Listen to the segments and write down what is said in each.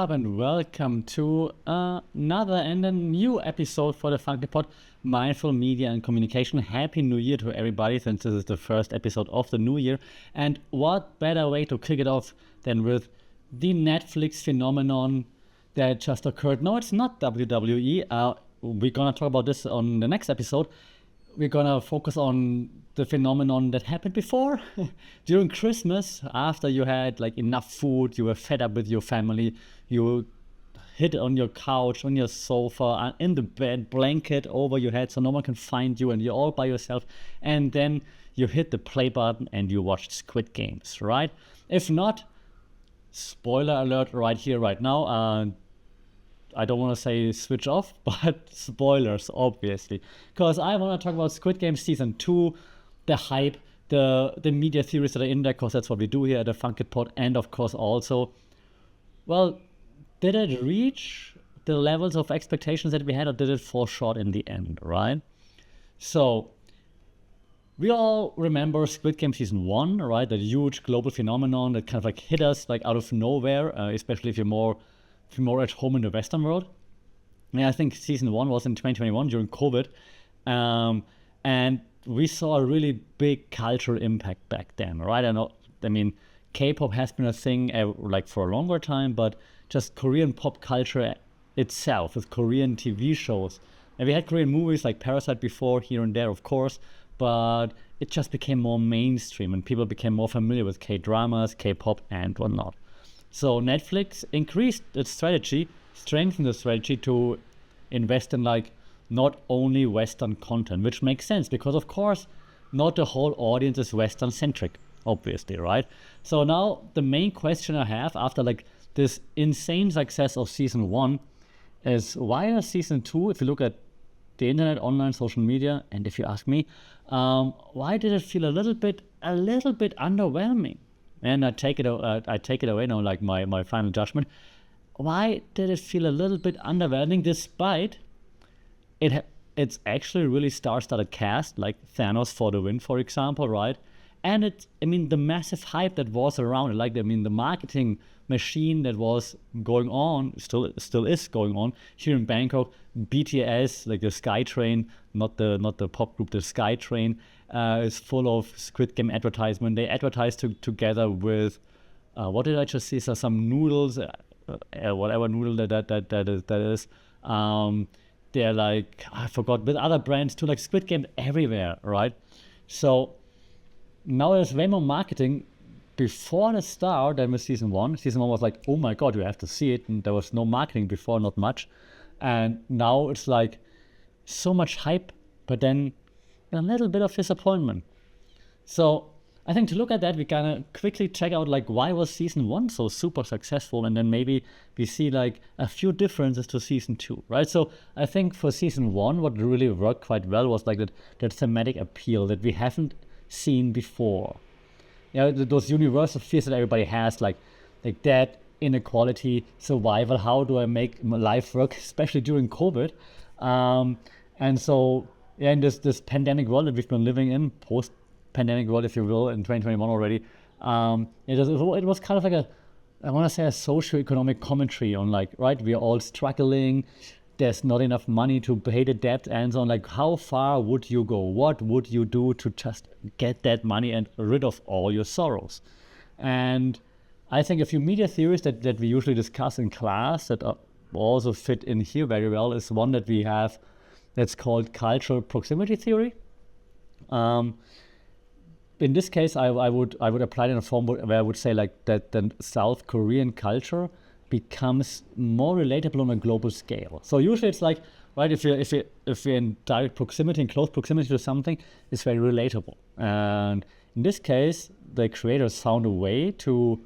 up and welcome to another and a new episode for the Funky Pod, Mindful Media and Communication. Happy New Year to everybody, since this is the first episode of the new year. And what better way to kick it off than with the Netflix phenomenon that just occurred. No, it's not WWE. We're gonna talk about this on the next episode. We're gonna focus on the phenomenon that happened before, during Christmas, after you had like enough food, you were fed up with your family, you hid on your couch, on your sofa, in the bed, blanket over your head so no one can find you and you're all by yourself, and then you hit the play button and you watched Squid Games, right? If not, spoiler alert right here, right now, I don't want to say switch off, but spoilers, obviously. Because I want to talk about Squid Game Season 2, the hype, the media theories that are in there, because that's what we do here at the Funky Pod. And of course also, well, did it reach the levels of expectations that we had, or did it fall short in the end, right? So, we all remember Squid Game Season 1, right? That huge global phenomenon that kind of like hit us like out of nowhere, especially if you're more at home in the Western world. Yeah, I think Season 1 was in 2021 during COVID. And we saw a really big cultural impact back then, right? I mean, K-pop has been a thing like for a longer time, but just Korean pop culture itself with Korean TV shows. And we had Korean movies like Parasite before, here and there, of course, but it just became more mainstream and people became more familiar with K-dramas, K-pop, and whatnot. So Netflix increased its strategy, strengthened the strategy to invest in like not only Western content, which makes sense because of course not the whole audience is Western centric, obviously, right? So now the main question I have after like this insane success of Season 1 is why does Season 2, if you look at the internet, online, social media, and if you ask me, why did it feel a little bit underwhelming? And I take it away now, like my final judgment. Why did it feel a little bit underwhelming, despite it's actually really star-studded cast, like Thanos for the win, for example, right? And the massive hype that was around it, like the marketing machine that was going on, still is going on here in Bangkok. BTS, like the SkyTrain, not the pop group, the SkyTrain, is full of Squid Game advertisement. They advertised together with what did I just see? So some noodles, whatever noodle that is. They're like, I forgot, with other brands too, like Squid Game everywhere, right? So now there's way more marketing before the start than with Season 1. Season 1 was like, oh my god, you have to see it, and there was no marketing before, not much. And now it's like so much hype, but then a little bit of disappointment. So I think to look at that, we kind of quickly check out like why was Season 1 so super successful, and then maybe we see like a few differences to Season 2, right? So I think for Season 1, what really worked quite well was like that thematic appeal that we haven't seen before. Yeah, those universal fears that everybody has, like death, inequality, survival. How do I make my life work, especially during COVID? And so, yeah, in this pandemic world that we've been living in, post-pandemic world, if you will, in 2021 already, it was kind of like I want to say a socio-economic commentary on like, right, we're all struggling, there's not enough money to pay the debt and so on. Like, how far would you go? What would you do to just get that money and rid of all your sorrows? And I think a few media theories that we usually discuss in class that also fit in here very well is one that we have that's called cultural proximity theory. In this case, I would apply it in a form where I would say like that the South Korean culture becomes more relatable on a global scale. So usually it's like, right, if you're in direct proximity, in close proximity to something, it's very relatable. And in this case, the creators found a way to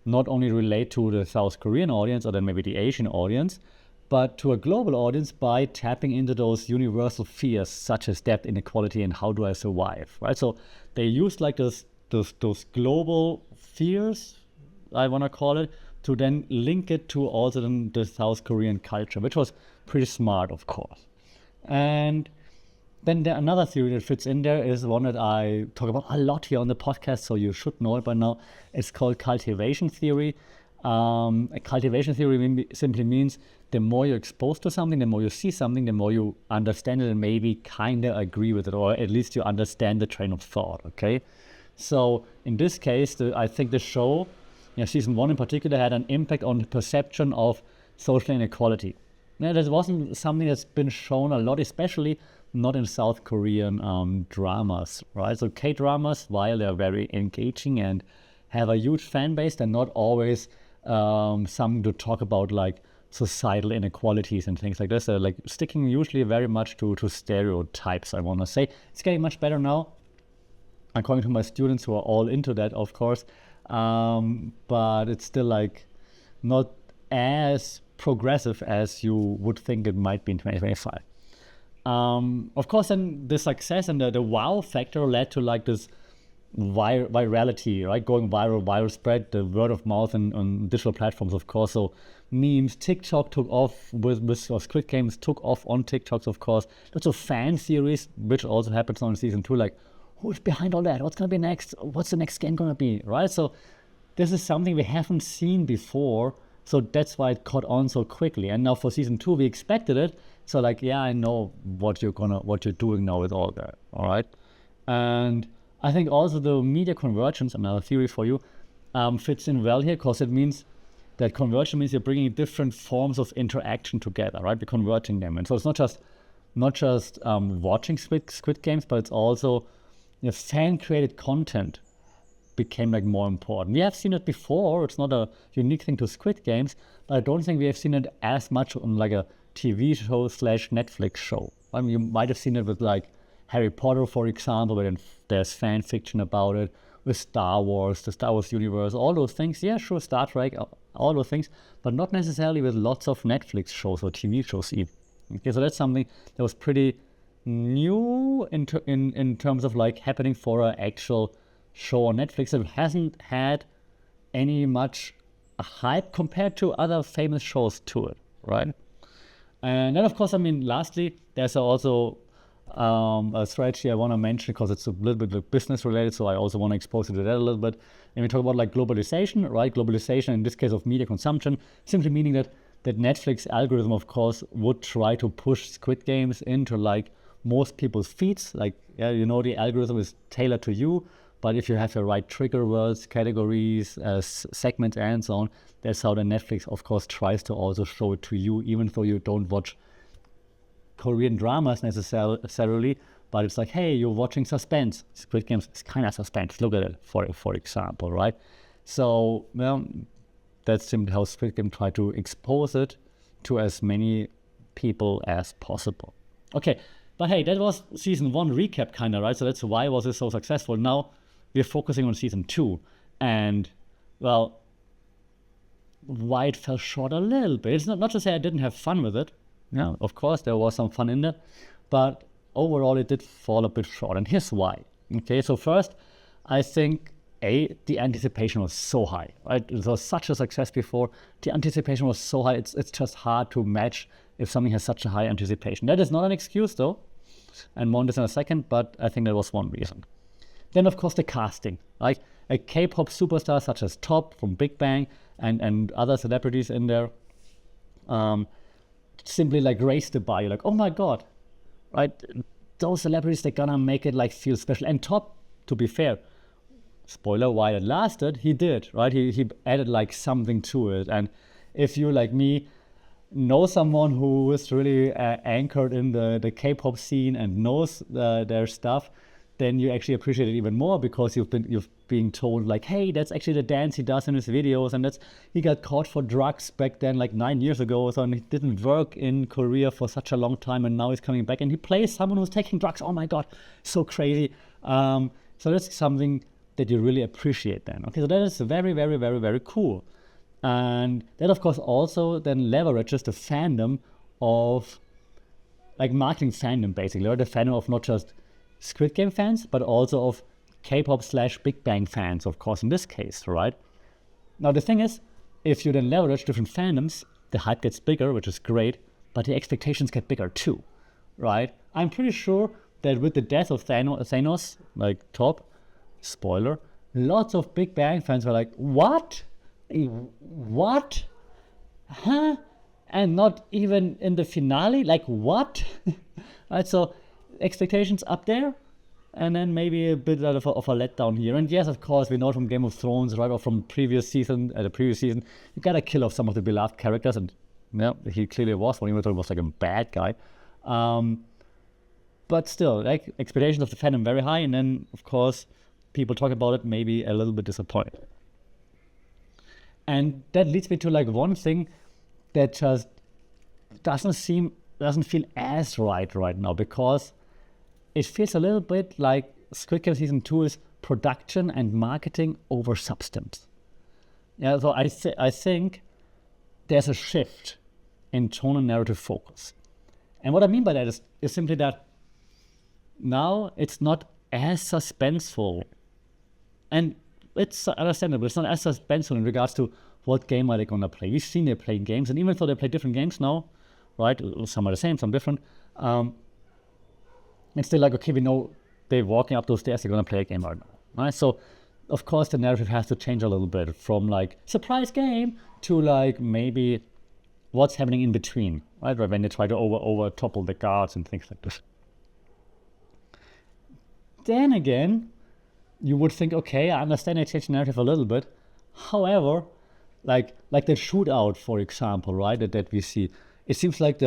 not only relate to the South Korean audience or then maybe the Asian audience, but to a global audience by tapping into those universal fears such as debt, inequality, and how do I survive, right? So they used like those global fears, I want to call it, to then link it to also the South Korean culture, which was pretty smart, of course. And then another theory that fits in there is one that I talk about a lot here on the podcast, so you should know it by now. It's called Cultivation Theory. A cultivation theory simply means the more you're exposed to something, the more you see something, the more you understand it and maybe kind of agree with it, or at least you understand the train of thought, okay? So in this case, I think the show, season 1 in particular, had an impact on the perception of social inequality. Now, that wasn't something that's been shown a lot, especially not in South Korean dramas, right? So K-dramas, while they're very engaging and have a huge fan base, they're not always something to talk about like societal inequalities and things like this. They're like sticking usually very much to stereotypes, I want to say. It's getting much better now, according to my students who are all into that, of course. But it's still like not as progressive as you would think it might be in 2025. Of course, then the success and the wow factor led to like this virality, right? Going viral spread, the word of mouth on digital platforms, of course. So memes, TikTok took off with Squid Games took off on TikToks, of course. Lots of fan theories, which also happens on season 2, like who's behind all that? What's gonna be next? What's the next game gonna be, right? So this is something we haven't seen before. So that's why it caught on so quickly. And now for season 2, we expected it. So like, yeah, I know what you're doing now with all that, all right? And I think also the media convergence, another theory for you, fits in well here, because it means that conversion means you're bringing different forms of interaction together, right? We're converting them. And so it's not just watching Squid Games, but it's also fan-created content became like more important. We have seen it before. It's not a unique thing to Squid Games, but I don't think we have seen it as much on like a TV show / Netflix show. I mean, you might have seen it with like Harry Potter, for example, where there's fan fiction about it, with Star Wars, the Star Wars universe, all those things. Yeah, sure, Star Trek, all those things, but not necessarily with lots of Netflix shows or TV shows even. Okay, so that's something that was pretty new in terms of like happening for an actual show on Netflix. It hasn't had any much hype compared to other famous shows to it, right? And then, of course, I mean, lastly, there's also a strategy I want to mention because it's a little bit business related, so I also want to expose you to that a little bit. And we talk about like globalization, right? Globalization in this case of media consumption, simply meaning that Netflix algorithm, of course, would try to push Squid Games into like most people's feeds. Like, yeah, the algorithm is tailored to you, but if you have the right trigger words, categories, segments, and so on, that's how the Netflix, of course, tries to also show it to you, even though you don't watch Korean dramas necessarily, but it's like, hey, you're watching suspense. Squid Games is kind of suspense. Look at it, for example, right? So, well, that's simply how Squid Game tried to expose it to as many people as possible. Okay, but hey, that was season 1 recap kind of, right? So that's why was it so successful. Now we're focusing on season 2, and well, why it fell short a little bit. It's not to say I didn't have fun with it. Yeah, of course, there was some fun in there, but overall it did fall a bit short, and here's why. Okay, so first, I think, the anticipation was so high, right? It was such a success before. The anticipation was so high, it's just hard to match if something has such a high anticipation. That is not an excuse, though, and more on this in a second, but I think that was one reason. Then, of course, the casting. Like a K-pop superstar such as T.O.P from Big Bang and other celebrities in there, simply like raised the bar. You're like, oh my god, right? Those celebrities, they're gonna make it like feel special. And T.O.P, to be fair, spoiler, while it lasted, he did, right? He added like something to it. And if you, like me, know someone who is really anchored in the K-pop scene and knows their stuff, then you actually appreciate it even more, because you've been told like, hey, that's actually the dance he does in his videos, and he got caught for drugs back then, like 9 years ago, so, and he didn't work in Korea for such a long time, and now he's coming back and he plays someone who's taking drugs. Oh my god, so crazy. So that's something that you really appreciate then. Okay, so that is very, very, very, very cool. And that, of course, also then leverages the fandom of, like, marketing fandom, basically, or the fandom of not just Squid Game fans, but also of K-pop / Big Bang fans, of course, in this case, right? Now, the thing is, if you then leverage different fandoms, the hype gets bigger, which is great, but the expectations get bigger too, right? I'm pretty sure that with the death of Thanos, like T.O.P, spoiler, lots of Big Bang fans were like, what? what? Huh? And not even in the finale? Like, what? Right, so expectations up there, and then maybe a bit of a letdown here. And yes, of course, we know from Game of Thrones, right, or from the previous season, you gotta kill off some of the beloved characters, and yeah, he clearly was one, even though he was like a bad guy. But still, like, expectations of the fandom very high, and then, of course, people talk about it, maybe a little bit disappointed. And that leads me to like one thing that just doesn't feel as right now, because it feels a little bit like Squid Game Season 2 is production and marketing over substance. Yeah, so I think there's a shift in tone and narrative focus. And what I mean by that is simply that now it's not as suspenseful. And it's understandable, it's not as suspenseful in regards to what game are they going to play. We've seen they play games, and even though they play different games now, right, some are the same, some different, it's still like, okay, we know they're walking up those stairs, they're going to play a game right now, right? So, of course, the narrative has to change a little bit from like surprise game to like maybe what's happening in between, right? When they try to over topple the guards and things like this. Then again, you would think, okay, I understand they changed the narrative a little bit. However, like the shootout, for example, right, that we see, it seems like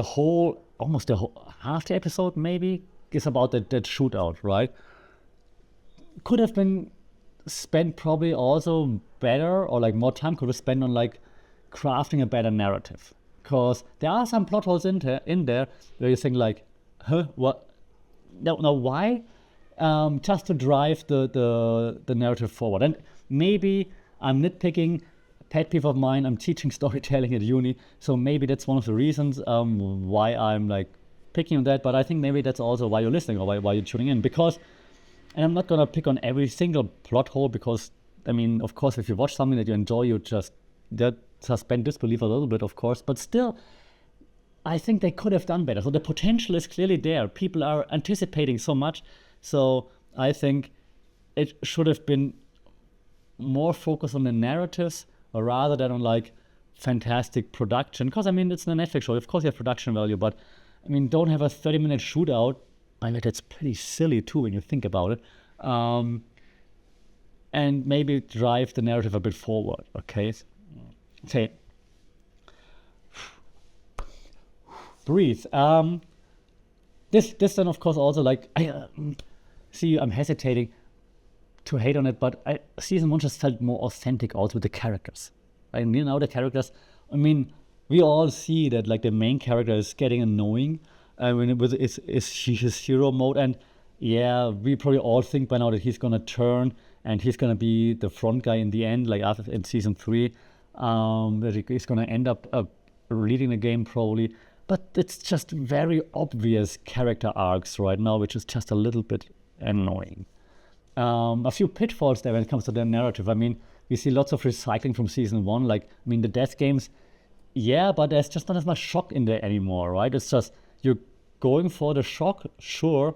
almost the whole half the episode maybe is about that shootout, right? Could have been spent probably also better, or like more time could have spent on like crafting a better narrative, because there are some plot holes in there where you think like, huh, what? No, why? Just to drive the narrative forward. And maybe I'm nitpicking, pet peeve of mine, I'm teaching storytelling at uni, so maybe that's one of the reasons why I'm like picking on that, but I think maybe that's also why you're listening, or why you're tuning in, because, and I'm not gonna pick on every single plot hole, because, I mean, of course, if you watch something that you enjoy, you just suspend disbelief a little bit, of course, but still, I think they could have done better. So the potential is clearly there. People are anticipating so much, so I think it should have been more focused on the narratives rather than on like fantastic production. Because I mean, it's a Netflix show. Of course, you have production value, but I mean, don't have a 30-minute shootout. I mean, that's pretty silly too when you think about it. And maybe drive the narrative a bit forward. Okay, breathe. This then, of course, also like I'm hesitating to hate on it, but season 1 just felt more authentic also with the characters. Right? And the characters, I mean, we all see that like the main character is getting annoying when it was his hero mode, and yeah, we probably all think by now that he's gonna turn and he's gonna be the front guy in the end, like after in season 3, that he's gonna end up leading the game probably. But it's just very obvious character arcs right now, which is just a little bit annoying. A few pitfalls there when it comes to the narrative. I mean, we see lots of recycling from season 1. Like, I mean, the death games, yeah, but there's just not as much shock in there anymore, right? It's just, you're going for the shock, sure,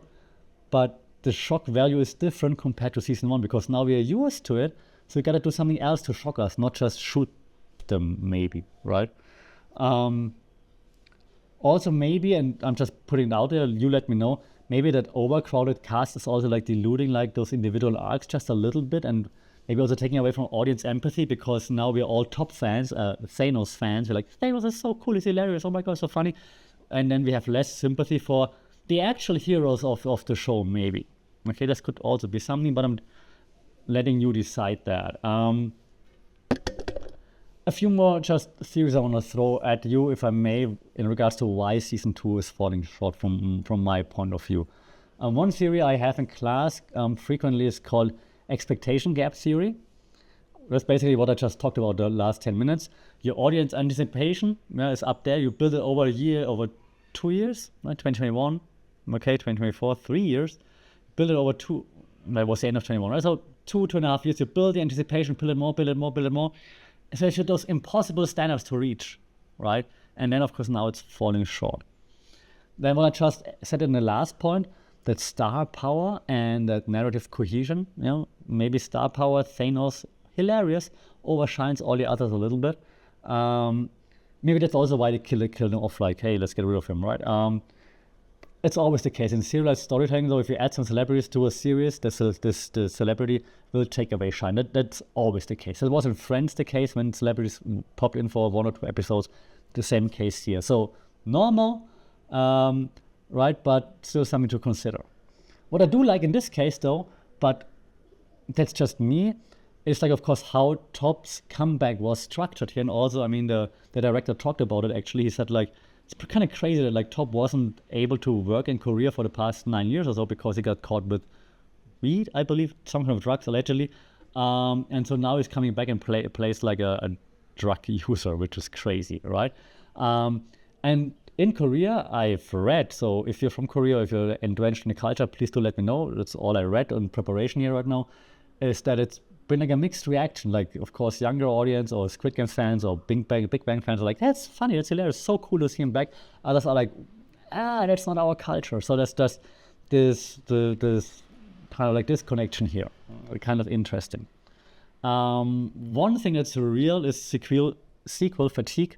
but the shock value is different compared to season 1, because now we are used to it, so we gotta do something else to shock us, not just shoot them, maybe, right? Also maybe, and I'm just putting it out there, you let me know, maybe that overcrowded cast is also like diluting like those individual arcs just a little bit, and maybe also taking away from audience empathy, because now we're all T.O.P fans, Thanos fans. We're like, Thanos is so cool, he's hilarious, oh my god, so funny. And then we have less sympathy for the actual heroes of the show, maybe. Okay, this could also be something, but I'm letting you decide that. A few more just theories I want to throw at you, if I may, in regards to why season 2 is falling short from my point of view. One theory I have in class frequently is called expectation gap theory. That's basically what I just talked about the last 10 minutes. Your audience anticipation is up there. You build it over a year, over 2 years, right? 2021, okay, 2024, 3 years. Build it over that was the end of 21, right? So 2.5 years, you build the anticipation, build it more. So it's those impossible standards to reach, right? And then, of course, now it's falling short. Then what I just said in the last point, that star power and that narrative cohesion, maybe star power, Thanos, hilarious, overshines all the others a little bit. Maybe that's also why they kill him off, like, hey, let's get rid of him, right? It's always the case in serialized storytelling, though. If you add some celebrities to a series, the celebrity will take away shine. That's always the case. It was in Friends the case when celebrities popped in for 1 or 2 episodes. The same case here. So normal, right? But still something to consider. What I do like in this case, though, but that's just me, is like, of course, how T.O.P's comeback was structured here. And also, I mean, the director talked about it, actually. He said, like, it's kind of crazy that, like, T.O.P wasn't able to work in Korea for the past 9 years or so because he got caught with weed, I believe, some kind of drugs, allegedly. And so now he's coming back and plays like a drug user, which is crazy, right? And in Korea, I've read, so if you're from Korea, if you're entrenched in the culture, please do let me know. That's all I read in preparation here right now, is that it's been like a mixed reaction. Like, of course, younger audience or Squid Game fans or Big Bang fans are like, that's funny, that's hilarious, so cool to see him back. Others are like, that's not our culture. So there's just this kind of like this connection here, kind of interesting. One thing that's real is sequel fatigue.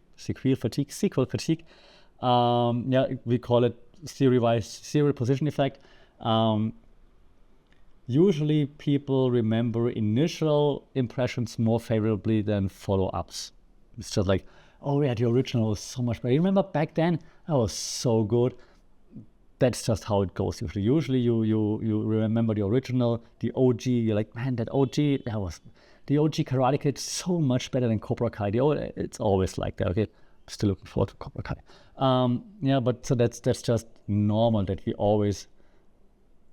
We call it theory-wise serial position effect. Usually people remember initial impressions more favorably than follow-ups. It's just like, oh yeah, the original was so much better. You remember back then? That was so good. That's just how it goes usually. Usually you remember the original, the OG. You're like, man, the OG Karate Kid so much better than Cobra Kai. It's always like that. Okay, still looking forward to Cobra Kai. But so that's just normal that we always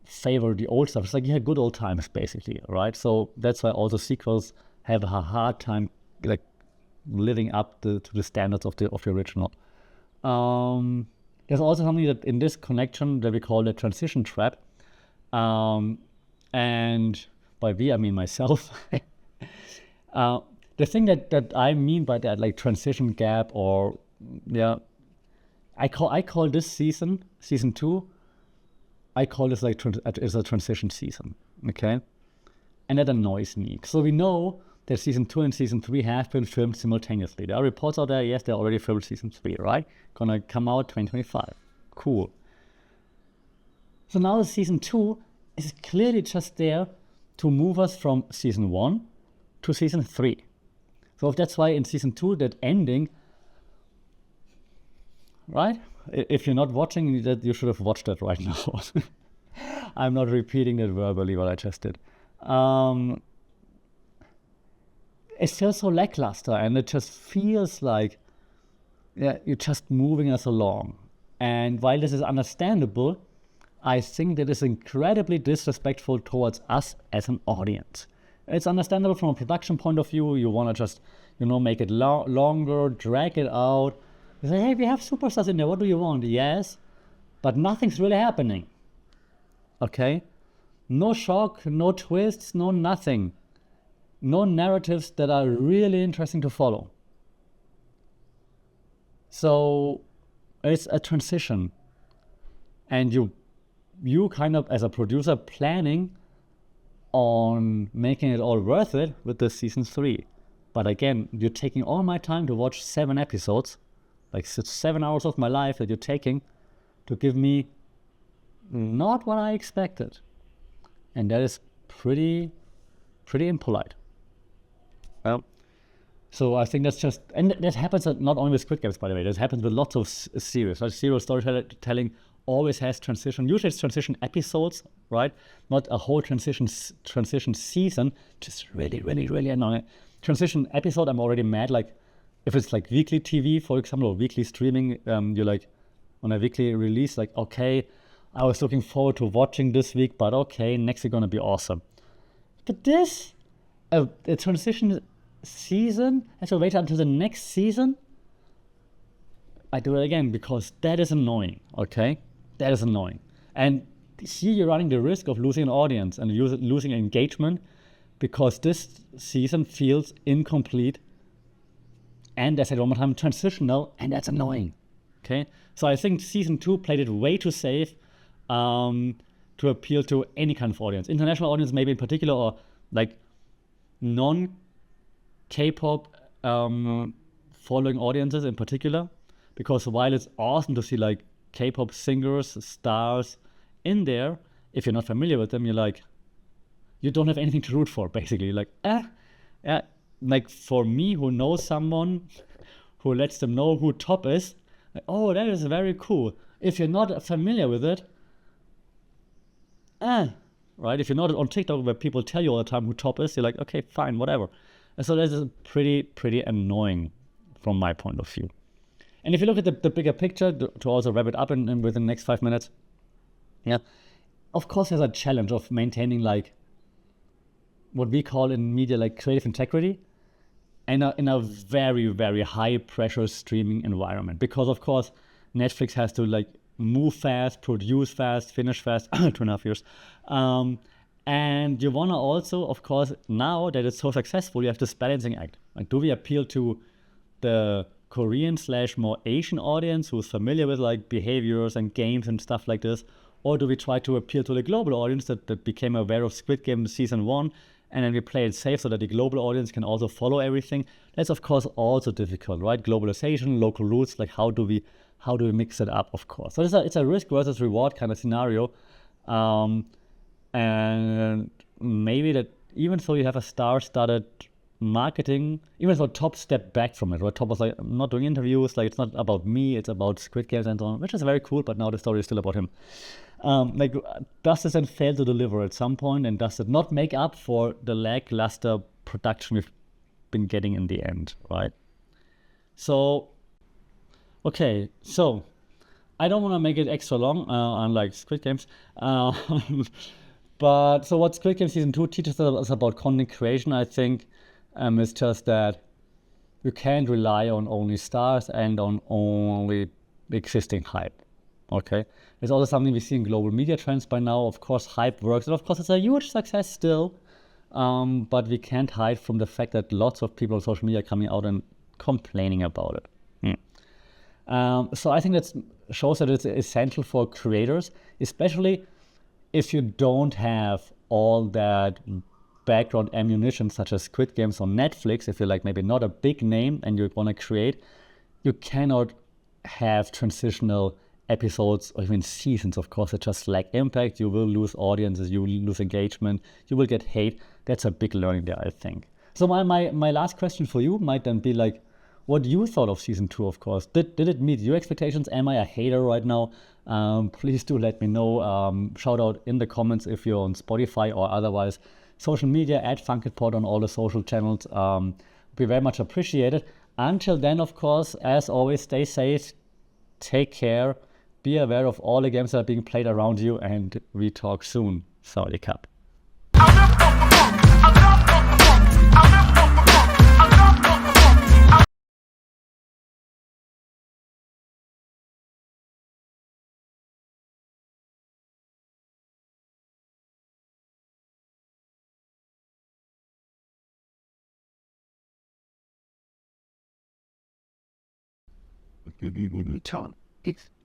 favor the old stuff. It's like, yeah, good old times, basically, right? So that's why also sequels have a hard time like living up to the standards of the original. There's also something that in this connection that we call the transition trap, and by we I mean myself. The thing that I mean by that, like transition gap, or I call this season 2. I call this like it's a transition season, okay? And that annoys me. So we know that season 2 and season 3 have been filmed simultaneously. There are reports out there, yes, they already filmed season 3, right? Gonna come out 2025. Cool. So now season 2 is clearly just there to move us from season 1 to season 3. So that's why in season 2, that ending, right? If you're not watching that, you should have watched that right now. I'm not repeating that verbally, what I just did. It's still so lackluster, and it just feels like you're just moving us along. And while this is understandable, I think that is incredibly disrespectful towards us as an audience. It's understandable from a production point of view. You want to just, make it longer, drag it out. You say, hey, we have superstars in there. What do you want? Yes, but nothing's really happening. Okay? No shock, no twists, no nothing. No narratives that are really interesting to follow. So it's a transition. And you kind of, as a producer, planning on making it all worth it with the season 3. But again, you're taking all my time to watch 7 episodes, like 7 hours of my life that you're taking to give me not what I expected. And that is pretty impolite. Well, so I think that's just, and that happens not only with Squid Games, by the way, that happens with lots of series. Right? Serial storytelling always has transition. Usually it's transition episodes, right? Not a whole transition season, just really, really, really annoying. Transition episode, I'm already mad. Like, if it's like weekly TV, for example, or weekly streaming, you're like, on a weekly release, like, okay, I was looking forward to watching this week, but okay, next week gonna be awesome. But this, a transition season, I have to wait until the next season. I do it again because that is annoying, okay? That is annoying. And here you're running the risk of losing an audience and losing engagement because this season feels incomplete and, as I said one more time, transitional, and that's annoying, okay? So I think season 2 played it way too safe to appeal to any kind of audience. International audience maybe in particular, or like non K-pop following audiences in particular, because while it's awesome to see like K-pop singers, stars in there, if you're not familiar with them, you're like, you don't have anything to root for, basically. Like, yeah. Like for me, who knows someone who lets them know who Top is, like, oh, that is very cool. If you're not familiar with it, right? If you're not on TikTok where people tell you all the time who Top is, you're like, okay, fine, whatever. And so that is pretty annoying from my point of view. And if you look at the bigger picture, to also wrap it up in within the next 5 minutes, yeah, of course there's a challenge of maintaining like what we call in media like creative integrity and in a very high pressure streaming environment, because of course Netflix has to like move fast, produce fast, finish fast, 2.5 years, and you want to also, of course, now that it's so successful, you have this balancing act. Like, do we appeal to the Korean / more Asian audience who's familiar with like behaviors and games and stuff like this, or do we try to appeal to the global audience that became aware of Squid Game season 1, and then we play it safe so that the global audience can also follow everything? That's of course also difficult, right? Globalization, local roots, like how do we mix it up, of course. So it's a risk versus reward kind of scenario. And maybe that even though you have a star-studded marketing, even though Top stepped back from it, right? Top was like, I'm not doing interviews, like it's not about me, it's about Squid Games and so on, which is very cool, but now the story is still about him. Like, does this then fail to deliver at some point, and does it not make up for the lackluster production we've been getting in the end, right? So, okay, so I don't want to make it extra long, unlike Squid Games. But so what Squid Game Season 2 teaches us about content creation, I think, is just that you can't rely on only stars and on only existing hype. Okay? It's also something we see in global media trends by now. Of course, hype works. And of course, it's a huge success still. But we can't hide from the fact that lots of people on social media are coming out and complaining about it. So I think that shows that it's essential for creators, especially if you don't have all that background ammunition such as Squid Games on Netflix. If you're like maybe not a big name and you want to create, you cannot have transitional episodes or even seasons, of course. It just lack impact. You will lose audiences, you will lose engagement, you will get hate. That's a big learning there, I think. So my last question for you might then be like, what you thought of season 2, of course. Did it meet your expectations? Am I a hater right now? Please do let me know. Shout out in the comments if you're on Spotify or otherwise. Social media, @FunkedPod on all the social channels. Be very much appreciated. Until then, of course, as always, stay safe, take care, be aware of all the games that are being played around you, and we talk soon. Saudi Cup.